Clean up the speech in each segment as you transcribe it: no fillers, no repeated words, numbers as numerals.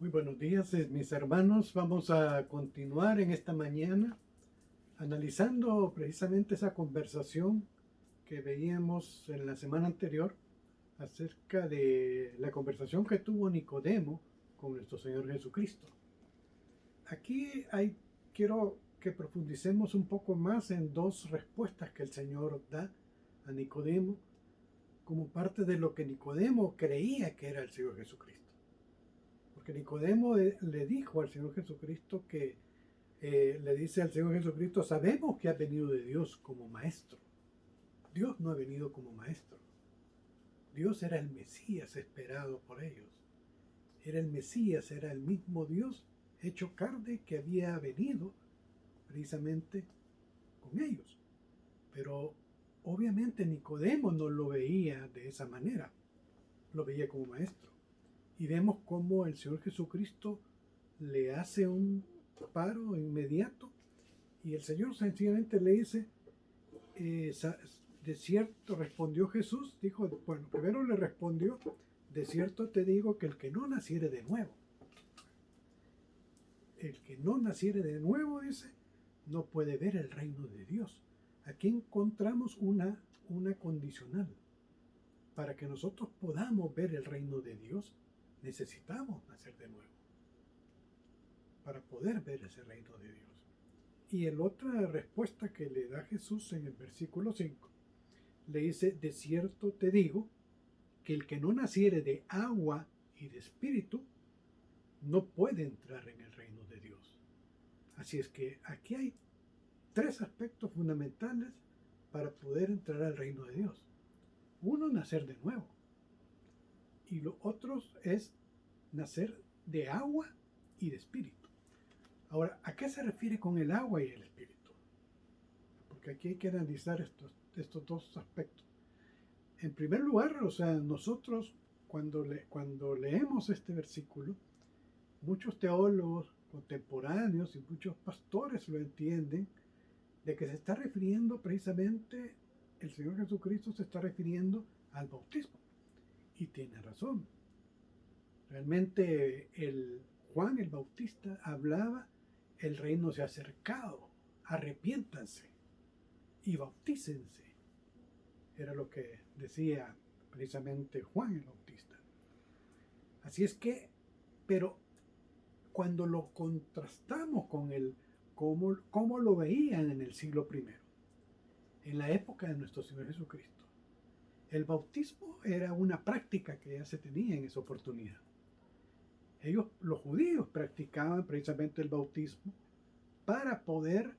Muy buenos días, mis hermanos. Vamos a continuar en esta mañana analizando precisamente esa conversación que veíamos en la semana anterior acerca de la conversación que tuvo Nicodemo con nuestro Señor Jesucristo. Quiero que profundicemos un poco más en dos respuestas que el Señor da a Nicodemo como parte de lo que Nicodemo creía que era el Señor Jesucristo. Porque Nicodemo le dijo al Señor Jesucristo que le dice al Señor Jesucristo: sabemos que ha venido de Dios como maestro. Dios no ha venido como maestro. Dios era el Mesías esperado por ellos. Era el Mesías, era el mismo Dios hecho carne que había venido precisamente con ellos. Pero obviamente Nicodemo no lo veía de esa manera, lo veía como maestro. Y vemos cómo el Señor Jesucristo le hace un paro inmediato y el Señor sencillamente le dice, de cierto, respondió Jesús, dijo, bueno, primero le respondió: de cierto te digo que el que no naciere de nuevo, el que no naciere de nuevo, dice, no puede ver el reino de Dios. Aquí encontramos una condicional. Para que nosotros podamos ver el reino de Dios, necesitamos nacer de nuevo, para poder ver ese reino de Dios. Y la otra respuesta que le da Jesús en el versículo 5, le dice: de cierto te digo que el que no naciere de agua y de espíritu no puede entrar en el reino de Dios. Así es que aquí hay tres aspectos fundamentales para poder entrar al reino de Dios. Uno, nacer de nuevo. Y lo otro es nacer de agua y de espíritu. Ahora, ¿a qué se refiere con el agua y el espíritu? Porque aquí hay que analizar estos dos aspectos. En primer lugar, o sea, nosotros cuando leemos este versículo, muchos teólogos contemporáneos y muchos pastores lo entienden de que se está refiriendo precisamente, el Señor Jesucristo se está refiriendo al bautismo. Y tiene razón. Realmente Juan el Bautista hablaba: el reino se ha acercado, arrepiéntanse y bautícense. Era lo que decía precisamente Juan el Bautista. Así es que, pero cuando lo contrastamos con cómo lo veían en el siglo I, en la época de nuestro Señor Jesucristo, el bautismo era una práctica que ya se tenía en esa oportunidad. Los judíos, practicaban precisamente el bautismo para poder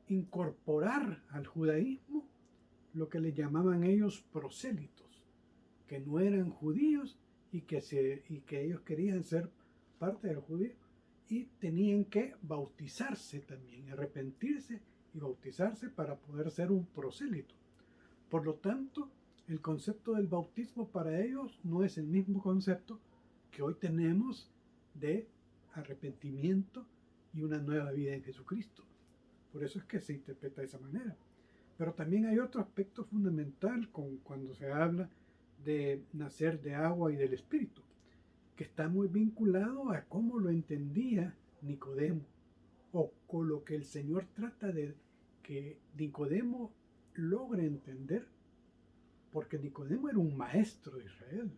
incorporar al judaísmo lo que le llamaban ellos prosélitos, que no eran judíos y que ellos querían ser parte del judío y tenían que bautizarse también, arrepentirse y bautizarse para poder ser un prosélito. Por lo tanto, el concepto del bautismo para ellos no es el mismo concepto que hoy tenemos de arrepentimiento y una nueva vida en Jesucristo. Por eso es que se interpreta de esa manera. Pero también hay otro aspecto fundamental cuando se habla de nacer de agua y del Espíritu, que está muy vinculado a cómo lo entendía Nicodemo, o con lo que el Señor trata de que Nicodemo logre entender, porque Nicodemo era un maestro de Israel.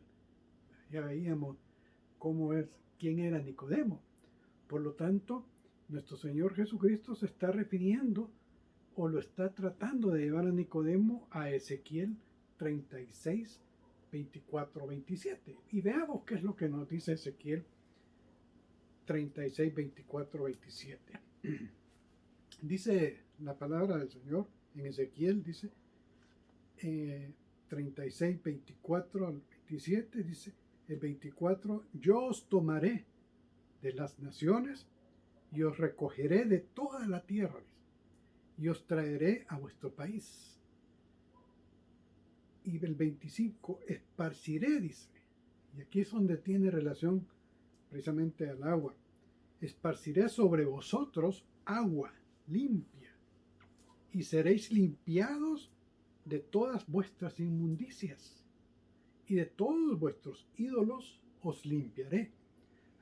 Ya veíamos quién era Nicodemo. Por lo tanto, nuestro Señor Jesucristo se está refiriendo o lo está tratando de llevar a Nicodemo a Ezequiel 36, 24, 27. Y veamos qué es lo que nos dice Ezequiel 36, 24, 27. Dice la palabra del Señor en Ezequiel, dice 36, 24 al 27, dice el 24: yo os tomaré de las naciones y os recogeré de toda la tierra y os traeré a vuestro país. Y el 25, esparciré, dice, y aquí es donde tiene relación precisamente al agua: esparciré sobre vosotros agua limpia, y seréis limpiados de todas vuestras inmundicias y de todos vuestros ídolos os limpiaré,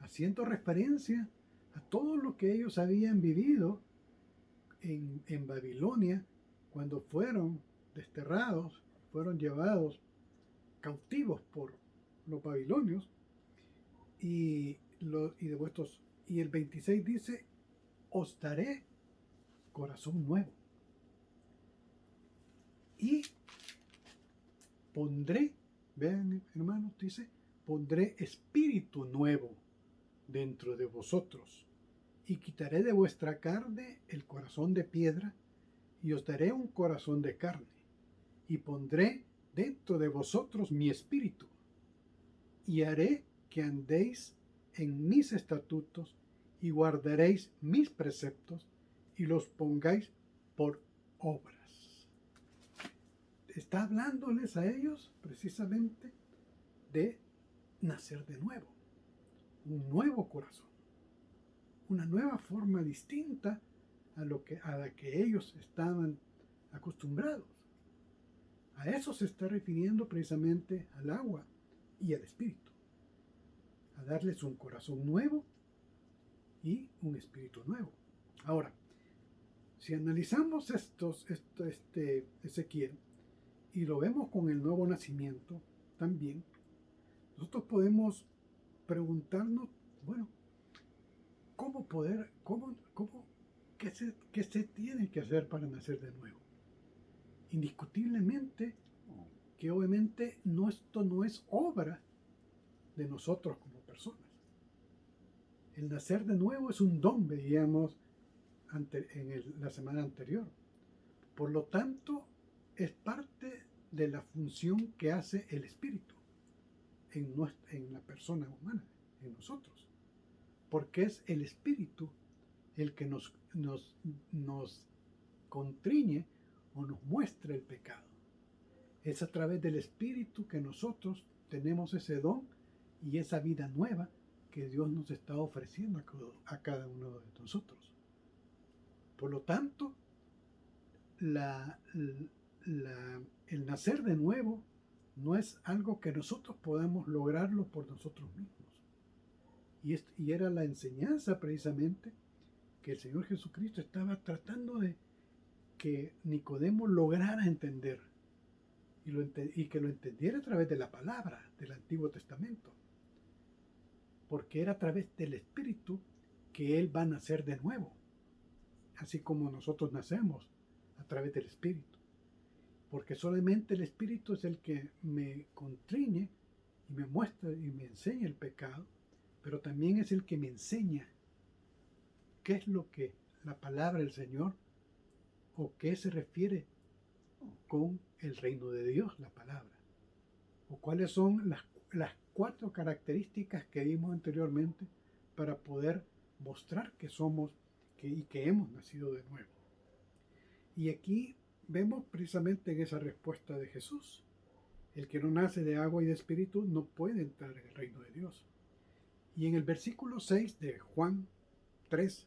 haciendo referencia a todo lo que ellos habían vivido en Babilonia cuando fueron desterrados, fueron llevados cautivos por los babilonios y el 26 dice, os daré corazón nuevo y pondré, vean hermanos, dice, pondré espíritu nuevo dentro de vosotros y quitaré de vuestra carne el corazón de piedra y os daré un corazón de carne y pondré dentro de vosotros mi espíritu y haré que andéis en mis estatutos y guardaréis mis preceptos y los pongáis por obras. Está hablándoles a ellos precisamente de nacer de nuevo, un nuevo corazón, una nueva forma distinta a la que ellos estaban acostumbrados. A eso se está refiriendo precisamente al agua y al espíritu, a darles un corazón nuevo y un espíritu nuevo. Ahora, si analizamos Ezequiel y lo vemos con el nuevo nacimiento también, nosotros podemos preguntarnos, bueno, qué se tiene que hacer para nacer de nuevo? Indiscutiblemente que obviamente esto no es obra de nosotros como personas. El nacer de nuevo es un don, veíamos la semana anterior. Por lo tanto, es parte de la función que hace el Espíritu en la persona humana, en nosotros. Porque es el Espíritu el que nos contriñe o nos muestra el pecado. Es a través del Espíritu que nosotros tenemos ese don y esa vida nueva que Dios nos está ofreciendo a cada uno de nosotros. Por lo tanto, el nacer de nuevo no es algo que nosotros podamos lograrlo por nosotros mismos. Y era la enseñanza precisamente que el Señor Jesucristo estaba tratando de que Nicodemo lograra entender y que lo entendiera a través de la palabra del Antiguo Testamento. Porque era a través del Espíritu que Él va a nacer de nuevo, así como nosotros nacemos a través del Espíritu. Porque solamente el Espíritu es el que me contriñe y me muestra y me enseña el pecado, pero también es el que me enseña qué es lo que la palabra del Señor o qué se refiere con el reino de Dios, la palabra, o cuáles son las 4 características que vimos anteriormente para poder mostrar que somos y que hemos nacido de nuevo. Y aquí vemos precisamente en esa respuesta de Jesús, el que no nace de agua y de espíritu no puede entrar en el reino de Dios. Y en el versículo 6 de Juan 3,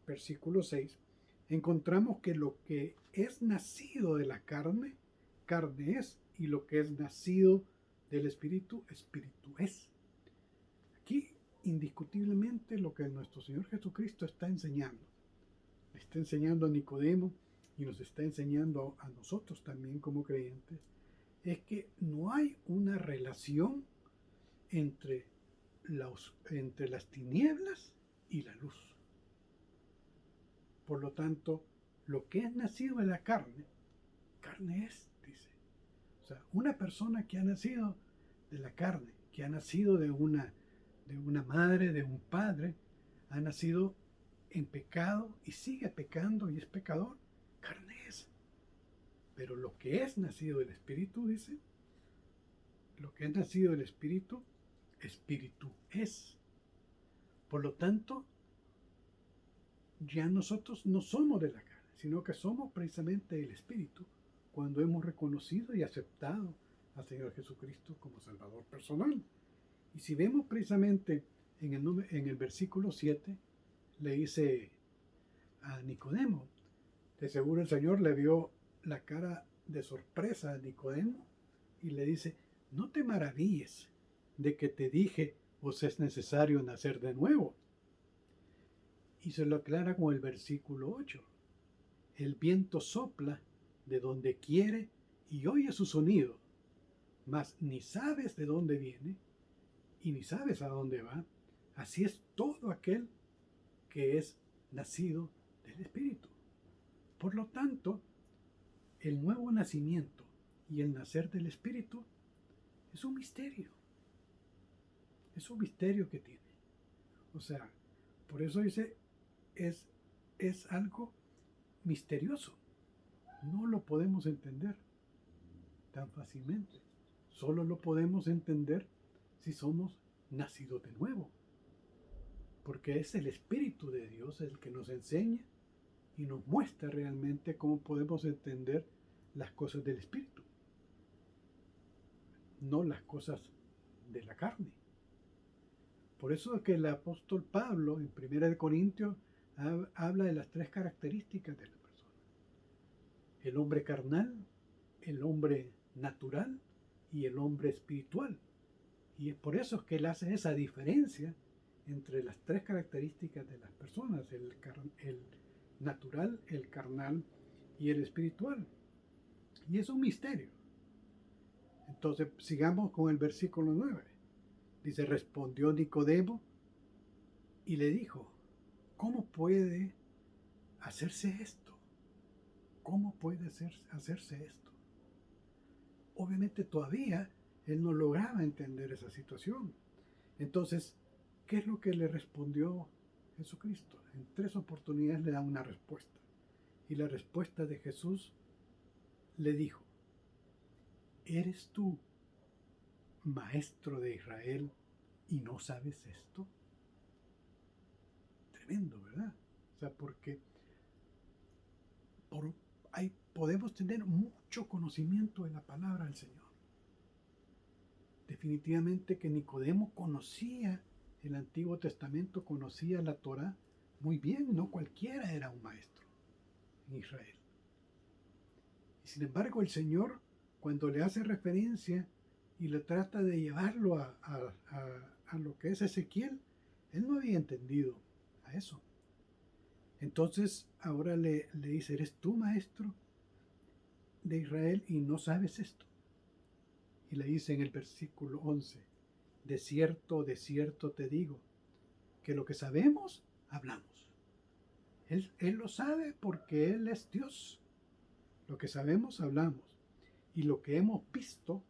versículo 6, encontramos que lo que es nacido de la carne, carne es, y lo que es nacido del espíritu, espíritu es. Aquí, indiscutiblemente, lo que nuestro Señor Jesucristo está enseñando a Nicodemo y nos está enseñando a nosotros también como creyentes, es que no hay una relación entre las tinieblas y la luz. Por lo tanto, lo que es nacido de la carne, carne es, dice. O sea, una persona que ha nacido de la carne, que ha nacido de una madre, de un padre, ha nacido en pecado y sigue pecando y es pecador, carne es. Pero lo que es nacido del Espíritu, dice, lo que es nacido del Espíritu, espíritu es. Por lo tanto, ya nosotros no somos de la carne, sino que somos precisamente el Espíritu cuando hemos reconocido y aceptado al Señor Jesucristo como Salvador personal. Y si vemos precisamente en el versículo 7, le dice a Nicodemo, de seguro el Señor le vio la cara de sorpresa a Nicodemo y le dice, no te maravilles de que te dije, os es necesario nacer de nuevo. Y se lo aclara con el versículo 8. El viento sopla de donde quiere y oye su sonido, mas ni sabes de dónde viene y ni sabes a dónde va. Así es todo aquel que es nacido del Espíritu. Por lo tanto, el nuevo nacimiento y el nacer del Espíritu es un misterio. Es un misterio que tiene. O sea, por eso dice, es algo misterioso. No lo podemos entender tan fácilmente. Solo lo podemos entender si somos nacidos de nuevo. Porque es el Espíritu de Dios el que nos enseña y nos muestra realmente cómo podemos entender las cosas del Espíritu, no las cosas de la carne. Por eso es que el apóstol Pablo en 1 Corintios habla de las tres características de la persona: el hombre carnal, el hombre natural y el hombre espiritual. Y es por eso es que él hace esa diferencia entre las tres características de las personas: el natural, el carnal y el espiritual. Y es un misterio. Entonces sigamos con el versículo 9. Dice, respondió Nicodemo y le dijo, ¿cómo puede hacerse esto? ¿Cómo puede hacerse esto? Obviamente todavía él no lograba entender esa situación. Entonces, ¿qué es lo que le respondió Jesucristo? En 3 oportunidades le da una respuesta. Y la respuesta de Jesús le dijo, ¿eres tú maestro de Israel y no sabes esto? Tremendo, ¿verdad? O sea, porque podemos tener mucho conocimiento de la palabra del Señor. Definitivamente que Nicodemo conocía el Antiguo Testamento, conocía la Torá muy bien, no cualquiera era un maestro en Israel. Y sin embargo el Señor, cuando le hace referencia y le trata de llevarlo a lo que es Ezequiel, él no había entendido a eso. Entonces ahora le dice, ¿eres tú maestro de Israel y no sabes esto? Y le dice en el versículo 11, de cierto te digo, que lo que sabemos, hablamos. Él lo sabe porque Él es Dios. Lo que sabemos, hablamos. Y lo que hemos visto,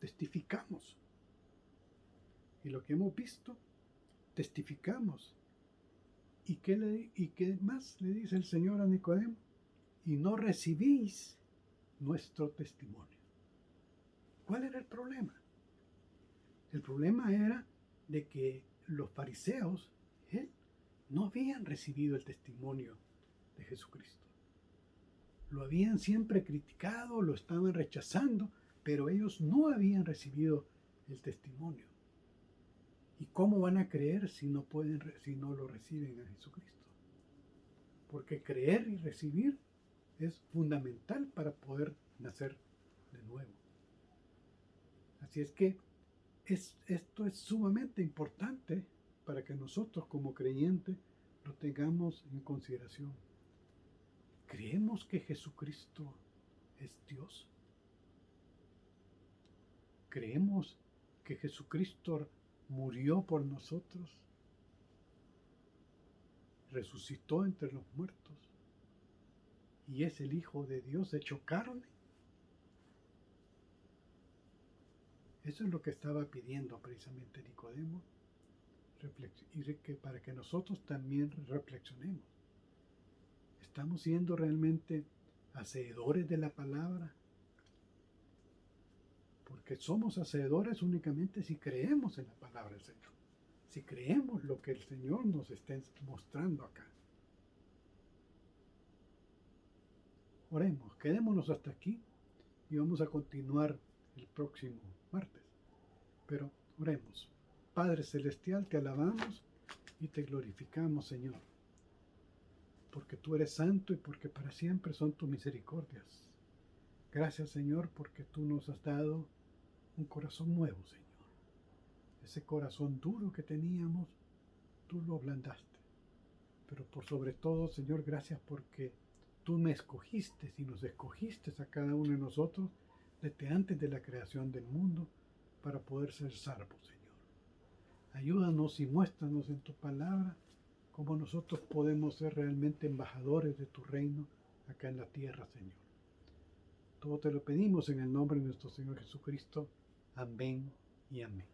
testificamos. Y lo que hemos visto, testificamos. ¿Y qué más le dice el Señor a Nicodemo? Y no recibís nuestro testimonio. ¿Cuál era el problema? El problema era de que los fariseos no habían recibido el testimonio de Jesucristo. Lo habían siempre criticado, lo estaban rechazando, pero ellos no habían recibido el testimonio. ¿Y cómo van a creer si no lo reciben a Jesucristo? Porque creer y recibir es fundamental para poder nacer de nuevo. Así es que esto es sumamente importante para que nosotros como creyentes lo tengamos en consideración. ¿Creemos que Jesucristo es Dios? ¿Creemos que Jesucristo murió por nosotros? ¿Resucitó entre los muertos? ¿Y es el Hijo de Dios hecho carne? Eso es lo que estaba pidiendo precisamente Nicodemo, y que para que nosotros también reflexionemos. ¿Estamos siendo realmente hacedores de la palabra? Porque somos hacedores únicamente si creemos en la palabra del Señor, si creemos lo que el Señor nos está mostrando acá. Oremos, quedémonos hasta aquí y vamos a continuar el próximo martes. Pero oremos. Padre Celestial, te alabamos y te glorificamos, Señor, porque tú eres santo y porque para siempre son tus misericordias. Gracias, Señor, porque tú nos has dado un corazón nuevo, Señor. ese corazón duro que teníamos, tú lo ablandaste. Pero por sobre todo, Señor, gracias porque tú me escogiste y nos escogiste a cada uno de nosotros desde antes de la creación del mundo para poder ser salvos, Señor. Ayúdanos y muéstranos en tu palabra cómo nosotros podemos ser realmente embajadores de tu reino acá en la tierra, Señor. Todo te lo pedimos en el nombre de nuestro Señor Jesucristo. Amén y amén.